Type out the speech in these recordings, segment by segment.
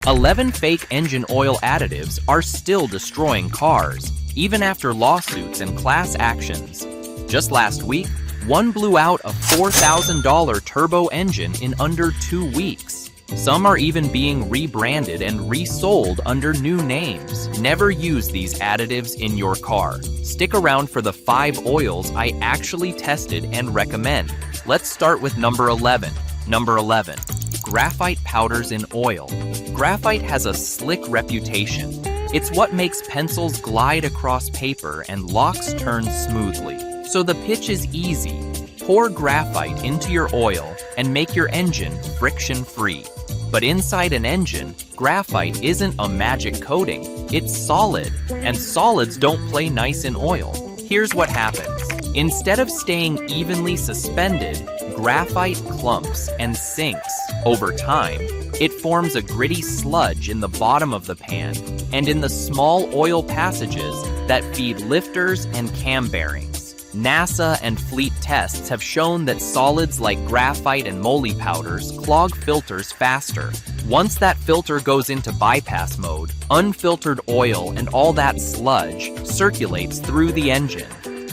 11 fake engine oil additives are still destroying cars, even after lawsuits and class actions. Just last week, one blew out a $4,000 turbo engine in under 2 weeks. Some are even being rebranded and resold under new names. Never use these additives in your car. Stick around for the 5 oils I actually tested and recommend. Let's start with number 11. Number 11. Graphite powders in oil. Graphite has a slick reputation. It's what makes pencils glide across paper and locks turn smoothly. So the pitch is easy. Pour graphite into your oil and make your engine friction-free. But inside an engine, graphite isn't a magic coating. It's solid, and solids don't play nice in oil. Here's what happens. Instead of staying evenly suspended, graphite clumps and sinks. Over time, it forms a gritty sludge in the bottom of the pan and in the small oil passages that feed lifters and cam bearings. NASA and fleet tests have shown that solids like graphite and moly powders clog filters faster. Once that filter goes into bypass mode, unfiltered oil and all that sludge circulates through the engine.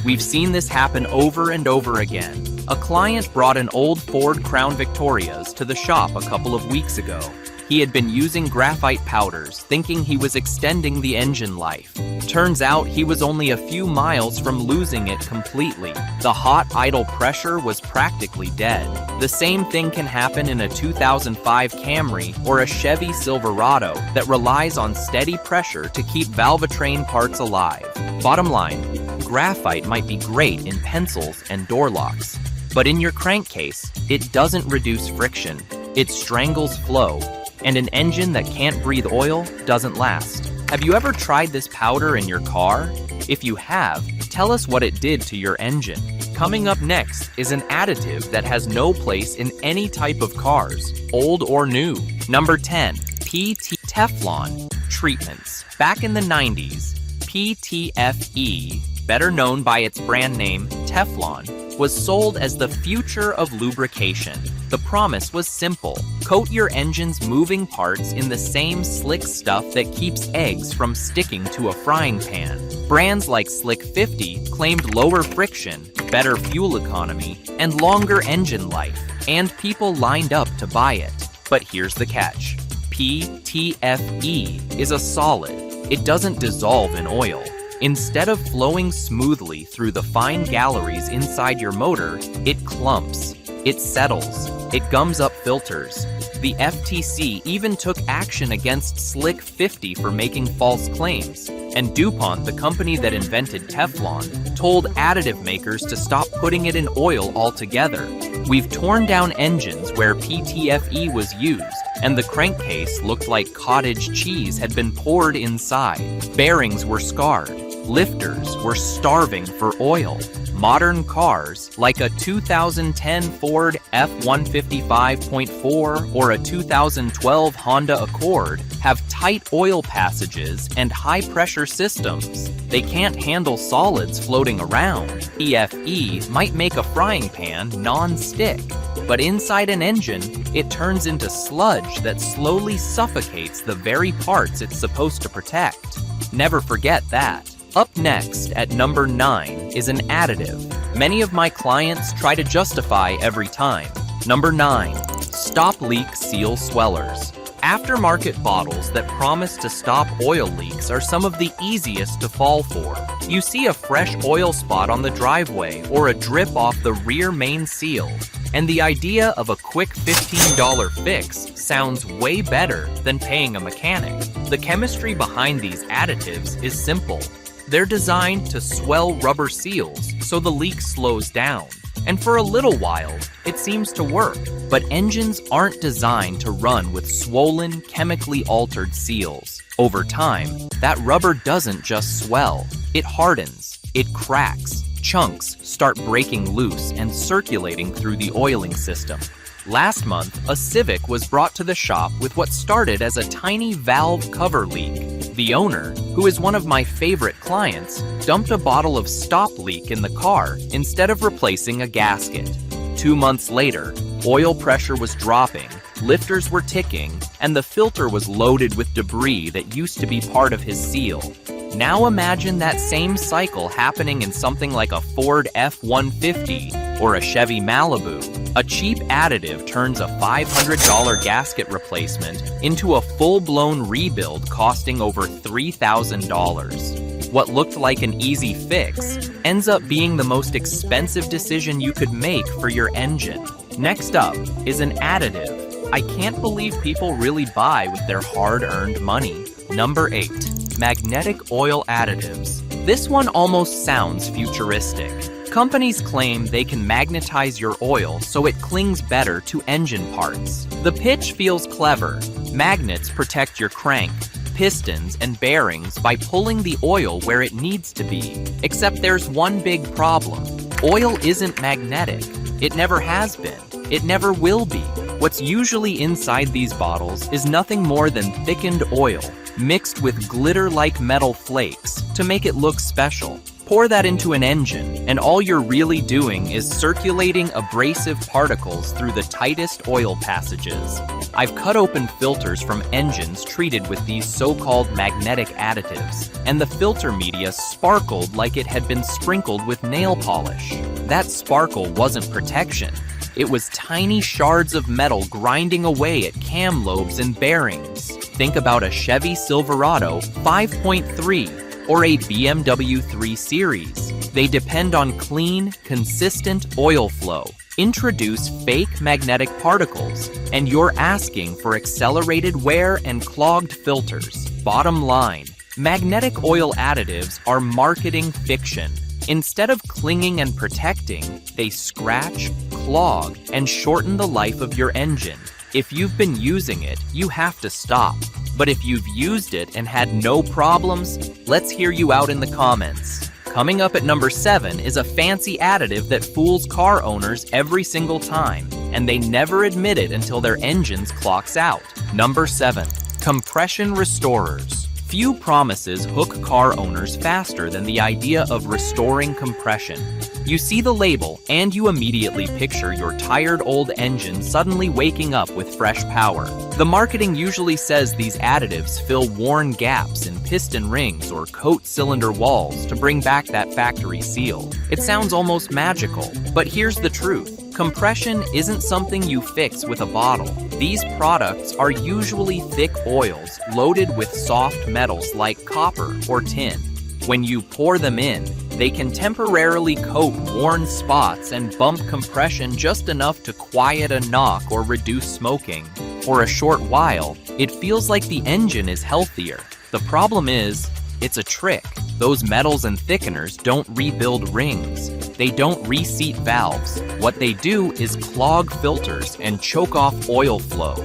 We've seen this happen over and over again. A client brought an old Ford Crown Victorias to the shop a couple of weeks ago. He had been using graphite powders, thinking he was extending the engine life. Turns out he was only a few miles from losing it completely. The hot idle pressure was practically dead. The same thing can happen in a 2005 Camry or a Chevy Silverado that relies on steady pressure to keep valvetrain parts alive. Bottom line, graphite might be great in pencils and door locks, but in your crankcase, it doesn't reduce friction. It strangles flow, and an engine that can't breathe oil doesn't last. Have you ever tried this powder in your car? If you have, tell us what it did to your engine. Coming up next is an additive that has no place in any type of cars, old or new. Number 10. Teflon treatments. Back in the 90s, PTFE, better known by its brand name Teflon, was sold as the future of lubrication. The promise was simple. Coat your engine's moving parts in the same slick stuff that keeps eggs from sticking to a frying pan. Brands like Slick 50 claimed lower friction, better fuel economy, and longer engine life, and people lined up to buy it. But here's the catch. PTFE is a solid. It doesn't dissolve in oil. Instead of flowing smoothly through the fine galleries inside your motor, it clumps, it settles, it gums up filters. The FTC even took action against Slick 50 for making false claims, and DuPont, the company that invented Teflon, told additive makers to stop putting it in oil altogether. We've torn down engines where PTFE was used, and the crankcase looked like cottage cheese had been poured inside. Bearings were scarred. Lifters were starving for oil. Modern cars, like a 2010 Ford F-155.4 or a 2012 Honda Accord, have tight oil passages and high-pressure systems. They can't handle solids floating around. PTFE might make a frying pan non-stick, but inside an engine, it turns into sludge that slowly suffocates the very parts it's supposed to protect. Never forget that. Up next, at number 9, is an additive. Many of my clients try to justify every time. Number 9. Stop leak seal swellers. Aftermarket bottles that promise to stop oil leaks are some of the easiest to fall for. You see a fresh oil spot on the driveway or a drip off the rear main seal, and the idea of a quick $15 fix sounds way better than paying a mechanic. The chemistry behind these additives is simple. They're designed to swell rubber seals so the leak slows down. And for a little while, it seems to work. But engines aren't designed to run with swollen, chemically altered seals. Over time, that rubber doesn't just swell. It hardens, it cracks, chunks start breaking loose and circulating through the oiling system. Last month, a Civic was brought to the shop with what started as a tiny valve cover leak. The owner, who is one of my favorite clients, dumped a bottle of stop leak in the car instead of replacing a gasket. 2 months later, oil pressure was dropping, lifters were ticking, and the filter was loaded with debris that used to be part of his seal. Now imagine that same cycle happening in something like a Ford F-150 or a Chevy Malibu. A cheap additive turns a $500 gasket replacement into a full-blown rebuild costing over $3,000. What looked like an easy fix ends up being the most expensive decision you could make for your engine. Next up is an additive I can't believe people really buy with their hard-earned money. Number 8. Magnetic oil additives. This one almost sounds futuristic. Companies claim they can magnetize your oil so it clings better to engine parts. The pitch feels clever. Magnets protect your crank, pistons, and bearings by pulling the oil where it needs to be. Except there's one big problem. Oil isn't magnetic. It never has been. It never will be. What's usually inside these bottles is nothing more than thickened oil, mixed with glitter-like metal flakes to make it look special. Pour that into an engine, and all you're really doing is circulating abrasive particles through the tightest oil passages. I've cut open filters from engines treated with these so-called magnetic additives, and the filter media sparkled like it had been sprinkled with nail polish. That sparkle wasn't protection. It was tiny shards of metal grinding away at cam lobes and bearings. Think about a Chevy Silverado 5.3 or a BMW 3 Series. They depend on clean, consistent oil flow. Introduce fake magnetic particles, and you're asking for accelerated wear and clogged filters. Bottom line, magnetic oil additives are marketing fiction. Instead of clinging and protecting, they scratch, clog, and shorten the life of your engine. If you've been using it, you have to stop. But if you've used it and had no problems, let's hear you out in the comments. Coming up at number 7 is a fancy additive that fools car owners every single time, and they never admit it until their engines clocks out. Number 7. Compression restorers. Few promises hook car owners faster than the idea of restoring compression. You see the label, and you immediately picture your tired old engine suddenly waking up with fresh power. The marketing usually says these additives fill worn gaps in piston rings or coat cylinder walls to bring back that factory seal. It sounds almost magical, but here's the truth. Compression isn't something you fix with a bottle. These products are usually thick oils loaded with soft metals like copper or tin. When you pour them in, they can temporarily coat worn spots and bump compression just enough to quiet a knock or reduce smoking. For a short while, it feels like the engine is healthier. The problem is, it's a trick. Those metals and thickeners don't rebuild rings. They don't reseat valves. What they do is clog filters and choke off oil flow.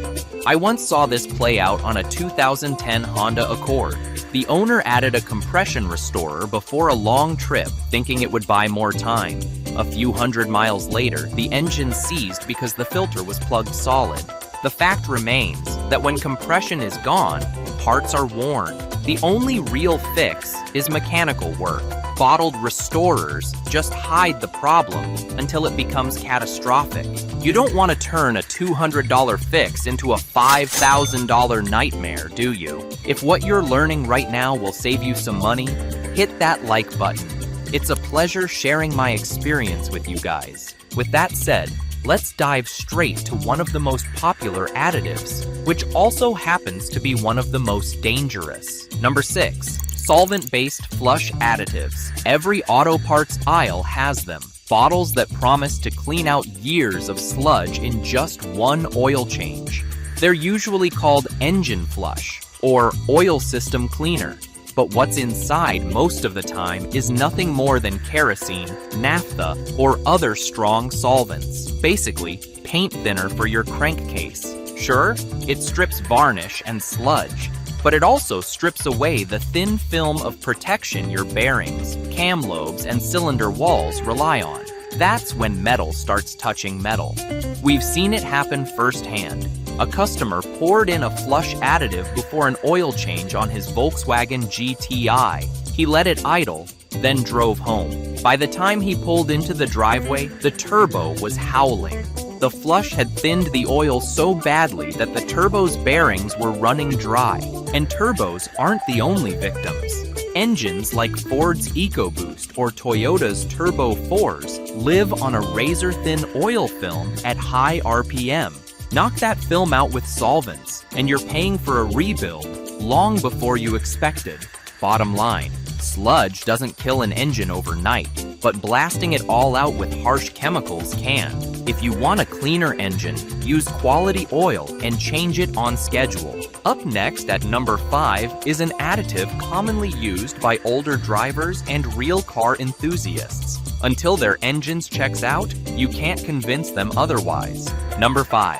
I once saw this play out on a 2010 Honda Accord. The owner added a compression restorer before a long trip, thinking it would buy more time. A few hundred miles later, the engine seized because the filter was plugged solid. The fact remains that when compression is gone, parts are worn. The only real fix is mechanical work. Bottled restorers just hide the problem until it becomes catastrophic. You don't want to turn a $200 fix into a $5,000 nightmare, do you? If what you're learning right now will save you some money, hit that like button. It's a pleasure sharing my experience with you guys. With that said, let's dive straight to one of the most popular additives, which also happens to be one of the most dangerous. Number 6. Solvent-based flush additives. Every auto parts aisle has them. Bottles that promise to clean out years of sludge in just one oil change. They're usually called engine flush or oil system cleaner. But what's inside most of the time is nothing more than kerosene, naphtha, or other strong solvents. Basically, paint thinner for your crankcase. Sure, it strips varnish and sludge, but it also strips away the thin film of protection your bearings, cam lobes, and cylinder walls rely on. That's when metal starts touching metal. We've seen it happen firsthand. A customer poured in a flush additive before an oil change on his Volkswagen GTI. He let it idle, then drove home. By the time he pulled into the driveway, the turbo was howling. The flush had thinned the oil so badly that the turbo's bearings were running dry. And turbos aren't the only victims. Engines like Ford's EcoBoost or Toyota's Turbo 4s live on a razor-thin oil film at high RPM. Knock that film out with solvents, and you're paying for a rebuild long before you expected. Bottom line, sludge doesn't kill an engine overnight, but blasting it all out with harsh chemicals can. If you want a cleaner engine, use quality oil and change it on schedule. Up next at number 5 is an additive commonly used by older drivers and real car enthusiasts. Until their engines checks out, you can't convince them otherwise. Number 5.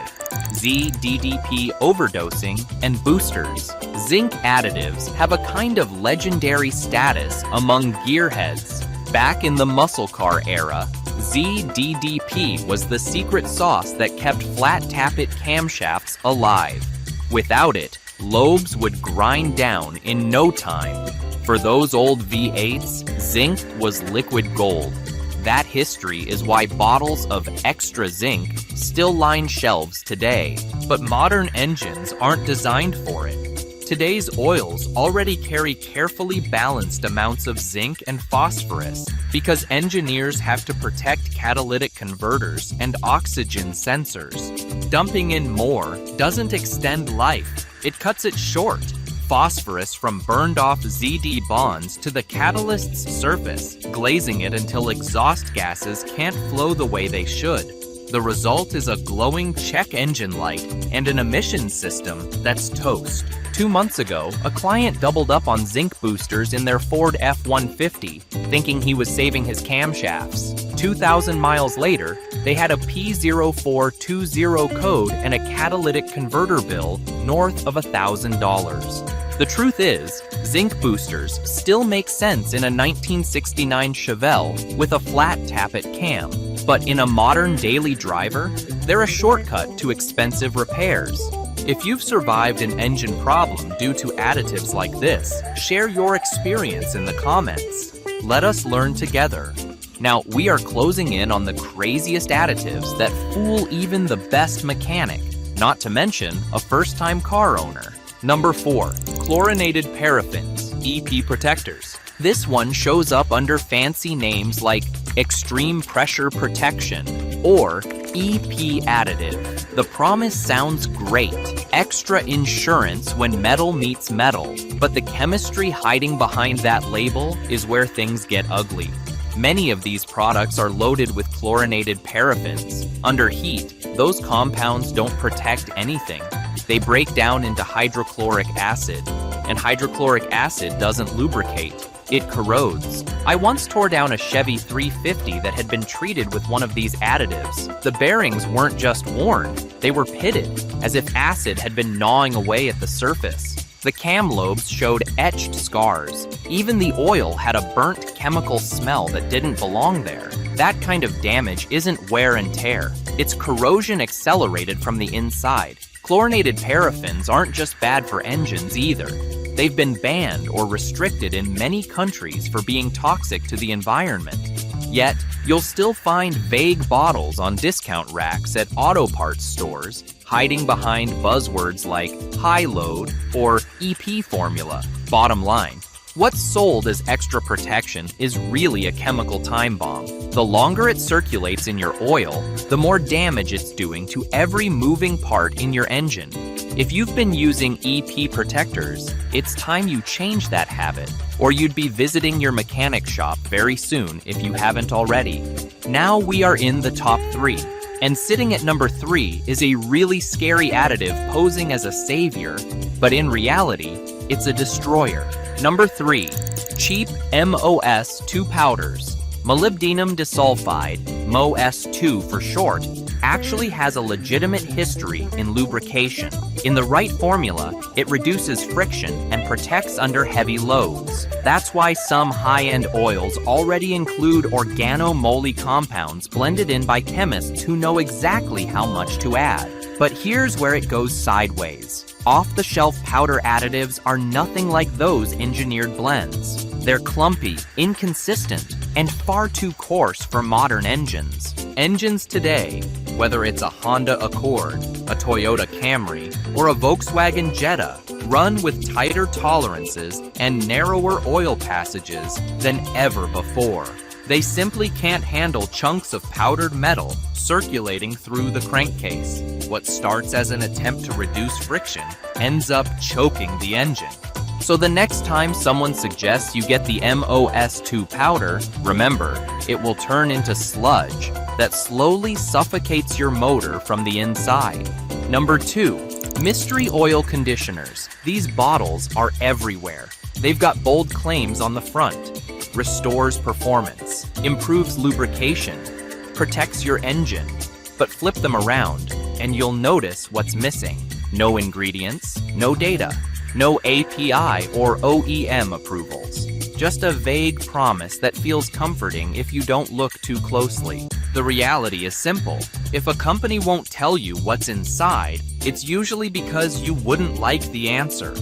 ZDDP overdosing and boosters. Zinc additives have a kind of legendary status among gearheads. Back in the muscle car era, ZDDP was the secret sauce that kept flat tappet camshafts alive. Without it, lobes would grind down in no time. For those old V8s, zinc was liquid gold. That history is why bottles of extra zinc still line shelves today. But modern engines aren't designed for it. Today's oils already carry carefully balanced amounts of zinc and phosphorus because engineers have to protect catalytic converters and oxygen sensors. Dumping in more doesn't extend life, it cuts it short. Phosphorus from burned-off ZD bonds to the catalyst's surface, glazing it until exhaust gases can't flow the way they should. The result is a glowing check engine light and an emissions system that's toast. 2 months ago, a client doubled up on zinc boosters in their Ford F-150, thinking he was saving his camshafts. 2,000 miles later, they had a P0420 code and a catalytic converter bill north of $1,000. The truth is, zinc boosters still make sense in a 1969 Chevelle with a flat tappet cam. But in a modern daily driver, they're a shortcut to expensive repairs. If you've survived an engine problem due to additives like this, share your experience in the comments. Let us learn together. Now, we are closing in on the craziest additives that fool even the best mechanic, not to mention a first-time car owner. Number 4. Chlorinated paraffins, EP protectors. This one shows up under fancy names like Extreme Pressure Protection or EP Additive. The promise sounds great. Extra insurance when metal meets metal. But the chemistry hiding behind that label is where things get ugly. Many of these products are loaded with chlorinated paraffins. Under heat, those compounds don't protect anything. They break down into hydrochloric acid, and hydrochloric acid doesn't lubricate. It corrodes. I once tore down a Chevy 350 that had been treated with one of these additives. The bearings weren't just worn, they were pitted, as if acid had been gnawing away at the surface. The cam lobes showed etched scars. Even the oil had a burnt chemical smell that didn't belong there. That kind of damage isn't wear and tear. It's corrosion accelerated from the inside. Chlorinated paraffins aren't just bad for engines either. They've been banned or restricted in many countries for being toxic to the environment. Yet, you'll still find vague bottles on discount racks at auto parts stores, hiding behind buzzwords like high load or EP formula. Bottom line, what's sold as extra protection is really a chemical time bomb. The longer it circulates in your oil, the more damage it's doing to every moving part in your engine. If you've been using EP protectors, it's time you change that habit, or you'd be visiting your mechanic shop very soon if you haven't already. Now we are in the top 3, and sitting at number 3 is a really scary additive posing as a savior, but in reality, it's a destroyer. Number 3, cheap MOS2 powders. Molybdenum disulfide, MOS2 for short, actually has a legitimate history in lubrication. In the right formula, it reduces friction and protects under heavy loads. That's why some high-end oils already include organomoly compounds blended in by chemists who know exactly how much to add. But here's where it goes sideways. Off-the-shelf powder additives are nothing like those engineered blends. They're clumpy, inconsistent, and far too coarse for modern engines. Engines today, Whether it's a Honda Accord, a Toyota Camry, or a Volkswagen Jetta, run with tighter tolerances and narrower oil passages than ever before. They simply can't handle chunks of powdered metal circulating through the crankcase. What starts as an attempt to reduce friction ends up choking the engine. So the next time someone suggests you get the MOS2 powder, remember, it will turn into sludge that slowly suffocates your motor from the inside. Number 2, mystery oil conditioners. These bottles are everywhere. They've got bold claims on the front. Restores performance, improves lubrication, protects your engine. But flip them around, and you'll notice what's missing. No ingredients, no data, no API or OEM approvals. Just a vague promise that feels comforting if you don't look too closely. The reality is simple. If a company won't tell you what's inside, it's usually because you wouldn't like the answer.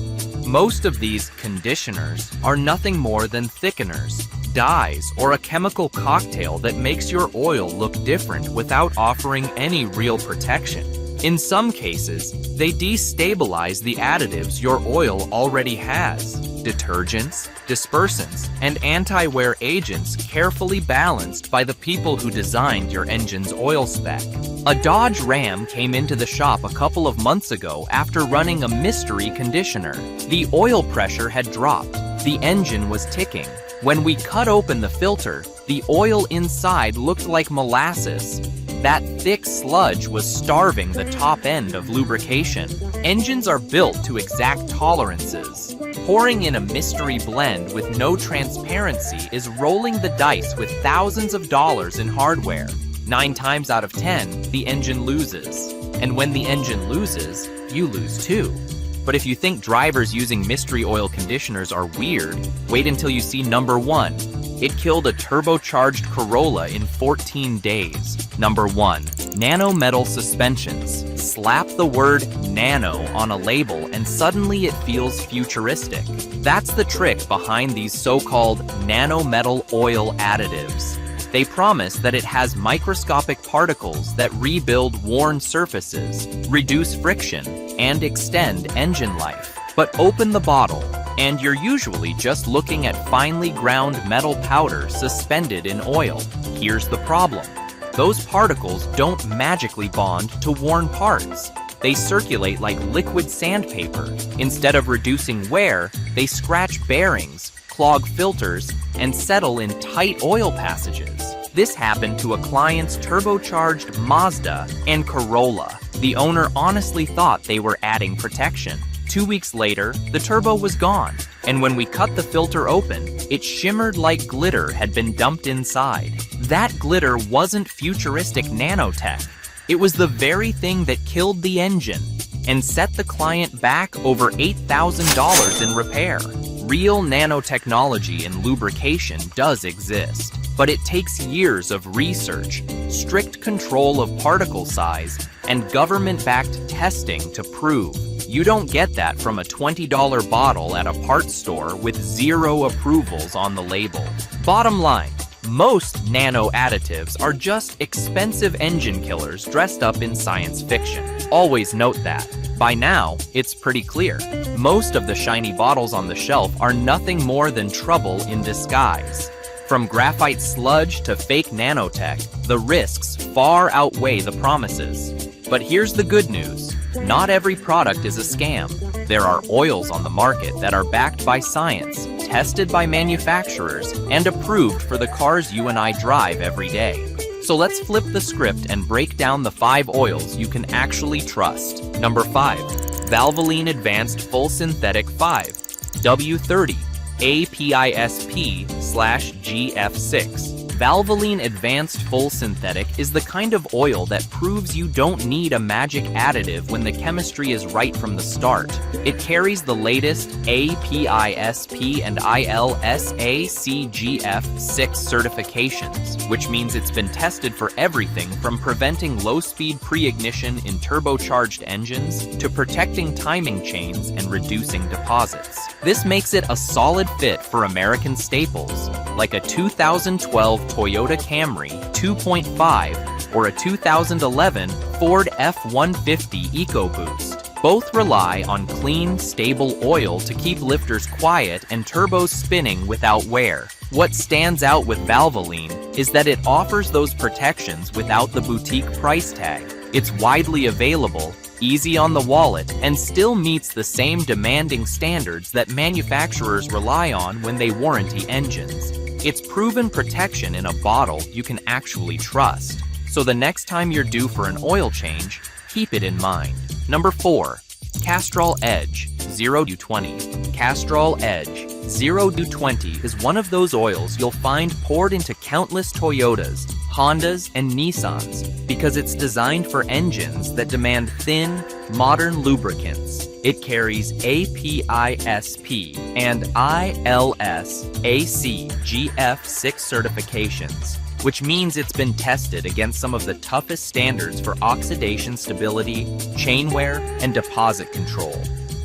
Most of these conditioners are nothing more than thickeners, dyes, or a chemical cocktail that makes your oil look different without offering any real protection. In some cases, they destabilize the additives your oil already has. Detergents, dispersants, and anti-wear agents carefully balanced by the people who designed your engine's oil spec. A Dodge Ram came into the shop a couple of months ago after running a mystery conditioner. The oil pressure had dropped. The engine was ticking. When we cut open the filter, the oil inside looked like molasses. That thick sludge was starving the top end of lubrication. Engines are built to exact tolerances. Pouring in a mystery blend with no transparency is rolling the dice with thousands of dollars in hardware. 9 times out of 10, the engine loses. And when the engine loses, you lose too. But if you think drivers using mystery oil conditioners are weird, wait until you see number 1. It killed a turbocharged Corolla in 14 days. Number 1. Nano-metal suspensions. Slap the word nano on a label and suddenly it feels futuristic. That's the trick behind these so-called nano-metal oil additives. They promise that it has microscopic particles that rebuild worn surfaces, reduce friction, and extend engine life. But open the bottle, and you're usually just looking at finely ground metal powder suspended in oil. Here's the problem. Those particles don't magically bond to worn parts. They circulate like liquid sandpaper. Instead of reducing wear, they scratch bearings, clog filters, and settle in tight oil passages. This happened to a client's turbocharged Mazda and Corolla. The owner honestly thought they were adding protection. 2 weeks later, the turbo was gone, and when we cut the filter open, it shimmered like glitter had been dumped inside. That glitter wasn't futuristic nanotech. It was the very thing that killed the engine and set the client back over $8,000 in repair. Real nanotechnology in lubrication does exist, but it takes years of research, strict control of particle size, and government-backed testing to prove. You don't get that from a $20 bottle at a parts store with 0 approvals on the label. Bottom line, most nano additives are just expensive engine killers dressed up in science fiction. Always note that. By now, it's pretty clear. Most of the shiny bottles on the shelf are nothing more than trouble in disguise. From graphite sludge to fake nanotech, the risks far outweigh the promises. But here's the good news. Not every product is a scam. There are oils on the market that are backed by science, tested by manufacturers, and approved for the cars you and I drive every day. So let's flip the script and break down the 5 oils you can actually trust. Number 5. Valvoline Advanced Full Synthetic 5, W30, APISP/GF6. Valvoline Advanced Full Synthetic is the kind of oil that proves you don't need a magic additive when the chemistry is right from the start. It carries the latest APISP and ILSA-CGF6 certifications, which means it's been tested for everything from preventing low-speed pre-ignition in turbocharged engines to protecting timing chains and reducing deposits. This makes it a solid fit for American staples, like a 2012 Toyota Camry 2.5 or a 2011 Ford F-150 EcoBoost. Both rely on clean, stable oil to keep lifters quiet and turbos spinning without wear. What stands out with Valvoline is that it offers those protections without the boutique price tag. It's widely available, easy on the wallet, and still meets the same demanding standards that manufacturers rely on when they warranty engines. It's proven protection in a bottle you can actually trust. So the next time you're due for an oil change, keep it in mind. Number 4. Castrol Edge 0-20. Castrol Edge 0-20 is one of those oils you'll find poured into countless Toyotas, Hondas, and Nissans because it's designed for engines that demand thin, modern lubricants. It carries APISP and ILS-AC-GF6 certifications, which means it's been tested against some of the toughest standards for oxidation stability, chain wear, and deposit control.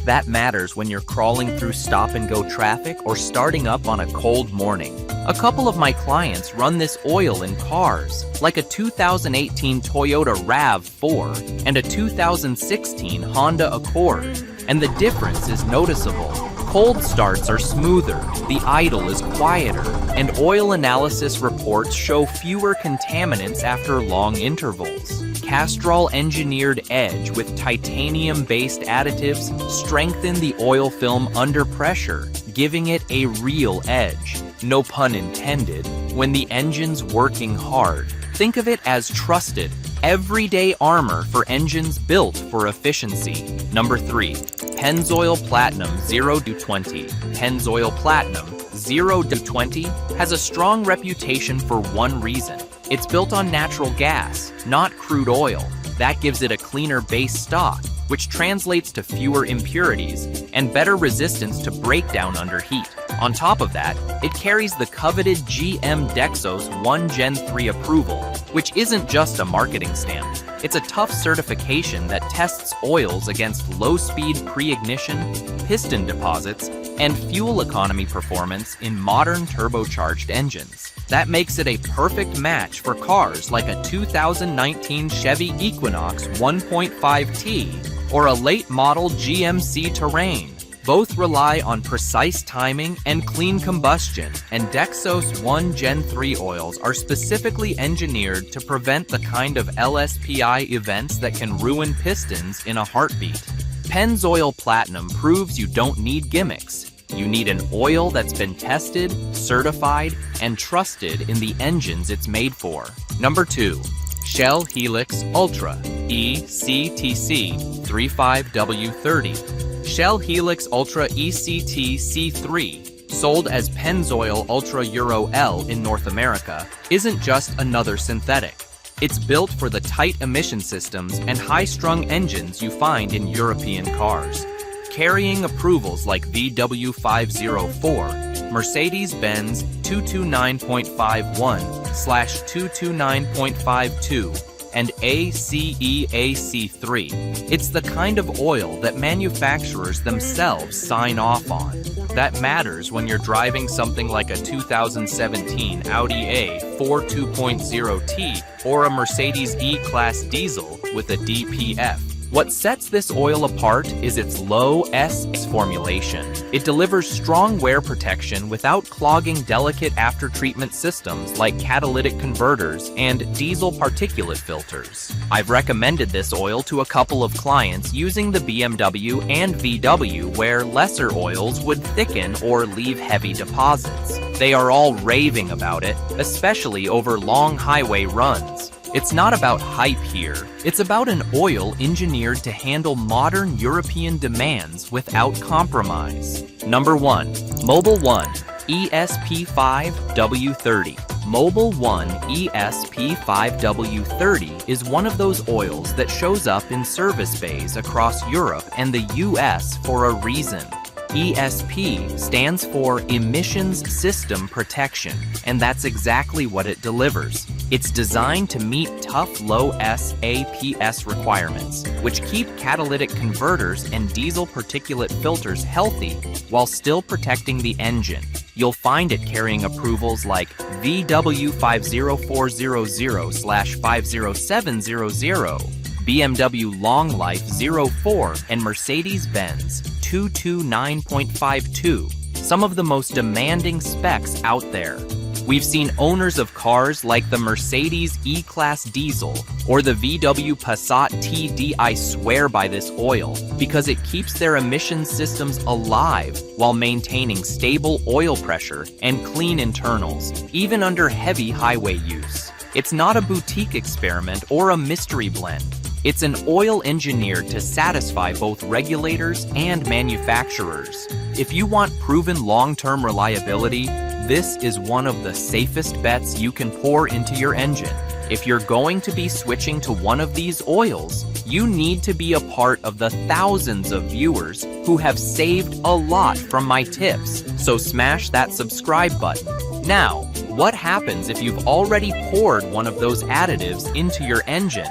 That matters when you're crawling through stop-and-go traffic or starting up on a cold morning. A couple of my clients run this oil in cars, like a 2018 Toyota RAV4 and a 2016 Honda Accord, and the difference is noticeable. Cold starts are smoother, the idle is quieter, and oil analysis reports show fewer contaminants after long intervals. Castrol engineered Edge with titanium-based additives strengthen the oil film under pressure, giving it a real edge, no pun intended, when the engine's working hard. Think of it as trusted, everyday armor for engines built for efficiency. Number 3. Pennzoil Platinum 0-20. Pennzoil Platinum 0-20 has a strong reputation for one reason. It's built on natural gas, not crude oil. That gives it a cleaner base stock, which translates to fewer impurities and better resistance to breakdown under heat. On top of that, it carries the coveted GM Dexos 1 Gen 3 approval, which isn't just a marketing stamp. It's a tough certification that tests oils against low-speed pre-ignition, piston deposits, and fuel economy performance in modern turbocharged engines. That makes it a perfect match for cars like a 2019 Chevy Equinox 1.5T or a late-model GMC Terrain. Both rely on precise timing and clean combustion, and Dexos 1 Gen 3 oils are specifically engineered to prevent the kind of LSPI events that can ruin pistons in a heartbeat. Pennzoil Platinum proves you don't need gimmicks. You need an oil that's been tested, certified, and trusted in the engines it's made for. Number 2. Shell Helix Ultra ECTC 35W30. Shell Helix Ultra ECT C3, sold as Pennzoil Ultra Euro L in North America, isn't just another synthetic. It's built for the tight emission systems and high-strung engines you find in European cars. Carrying approvals like VW504, Mercedes-Benz 229.51/229.52, and ACEAC3. It's the kind of oil that manufacturers themselves sign off on. That matters when you're driving something like a 2017 Audi A4 2.0T or a Mercedes E-Class diesel with a DPF. What sets this oil apart is its low S formulation. It delivers strong wear protection without clogging delicate after-treatment systems like catalytic converters and diesel particulate filters. I've recommended this oil to a couple of clients using the BMW and VW where lesser oils would thicken or leave heavy deposits. They are all raving about it, especially over long highway runs. It's not about hype here. It's about an oil engineered to handle modern European demands without compromise. Number 1. Mobil 1 ESP5W30. Mobil 1 ESP5W30 is one of those oils that shows up in service bays across Europe and the US for a reason. ESP stands for Emissions System Protection, and that's exactly what it delivers. It's designed to meet tough low SAPS requirements, which keep catalytic converters and diesel particulate filters healthy while still protecting the engine. You'll find it carrying approvals like VW50400/50700, BMW Long Life 04, and Mercedes-Benz 229.52, some of the most demanding specs out there. We've seen owners of cars like the Mercedes E-Class Diesel or the VW Passat TDI swear by this oil because it keeps their emission systems alive while maintaining stable oil pressure and clean internals, even under heavy highway use. It's not a boutique experiment or a mystery blend. It's an oil engineered to satisfy both regulators and manufacturers. If you want proven long-term reliability, this is one of the safest bets you can pour into your engine. If you're going to be switching to one of these oils, you need to be a part of the thousands of viewers who have saved a lot from my tips, so smash that subscribe button. Now, what happens if you've already poured one of those additives into your engine?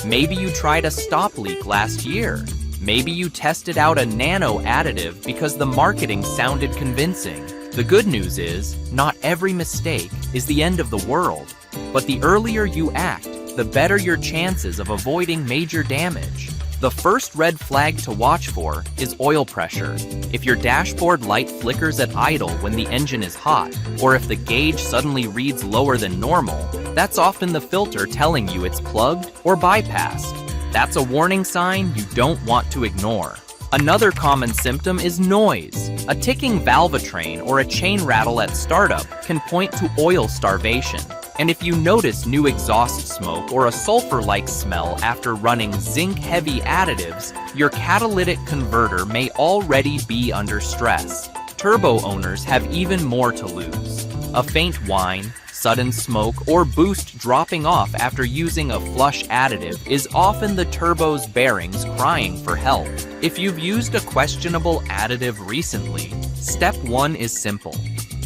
Maybe you tried a stop leak last year. Maybe you tested out a nano additive because the marketing sounded convincing. The good news is, not every mistake is the end of the world. But the earlier you act, the better your chances of avoiding major damage. The first red flag to watch for is oil pressure. If your dashboard light flickers at idle when the engine is hot, or if the gauge suddenly reads lower than normal, that's often the filter telling you it's plugged or bypassed. That's a warning sign you don't want to ignore. Another common symptom is noise. A ticking valvetrain or a chain rattle at startup can point to oil starvation. And if you notice new exhaust smoke or a sulfur-like smell after running zinc-heavy additives, your catalytic converter may already be under stress. Turbo owners have even more to lose. A faint whine, sudden smoke, or boost dropping off after using a flush additive is often the turbo's bearings crying for help. If you've used a questionable additive recently, step 1 is simple.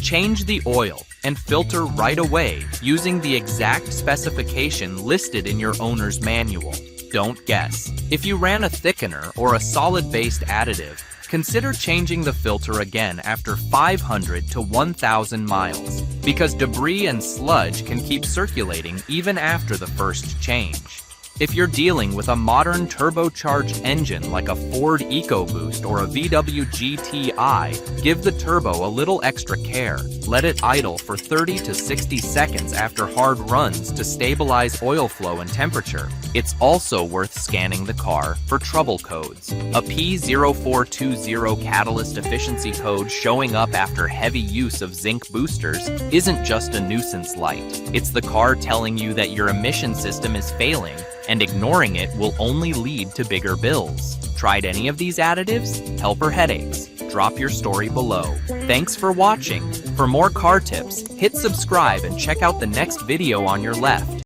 Change the oil and filter right away using the exact specification listed in your owner's manual. Don't guess. If you ran a thickener or a solid-based additive, consider changing the filter again after 500 to 1,000 miles, because debris and sludge can keep circulating even after the first change. If you're dealing with a modern turbocharged engine like a Ford EcoBoost or a VW GTI, give the turbo a little extra care. Let it idle for 30 to 60 seconds after hard runs to stabilize oil flow and temperature. It's also worth scanning the car for trouble codes. A P0420 catalyst efficiency code showing up after heavy use of zinc boosters isn't just a nuisance light. It's the car telling you that your emission system is failing, and ignoring it will only lead to bigger bills. Tried any of these additives? Help or headaches? Drop your story below. Thanks for watching. For more car tips, hit subscribe and check out the next video on your left.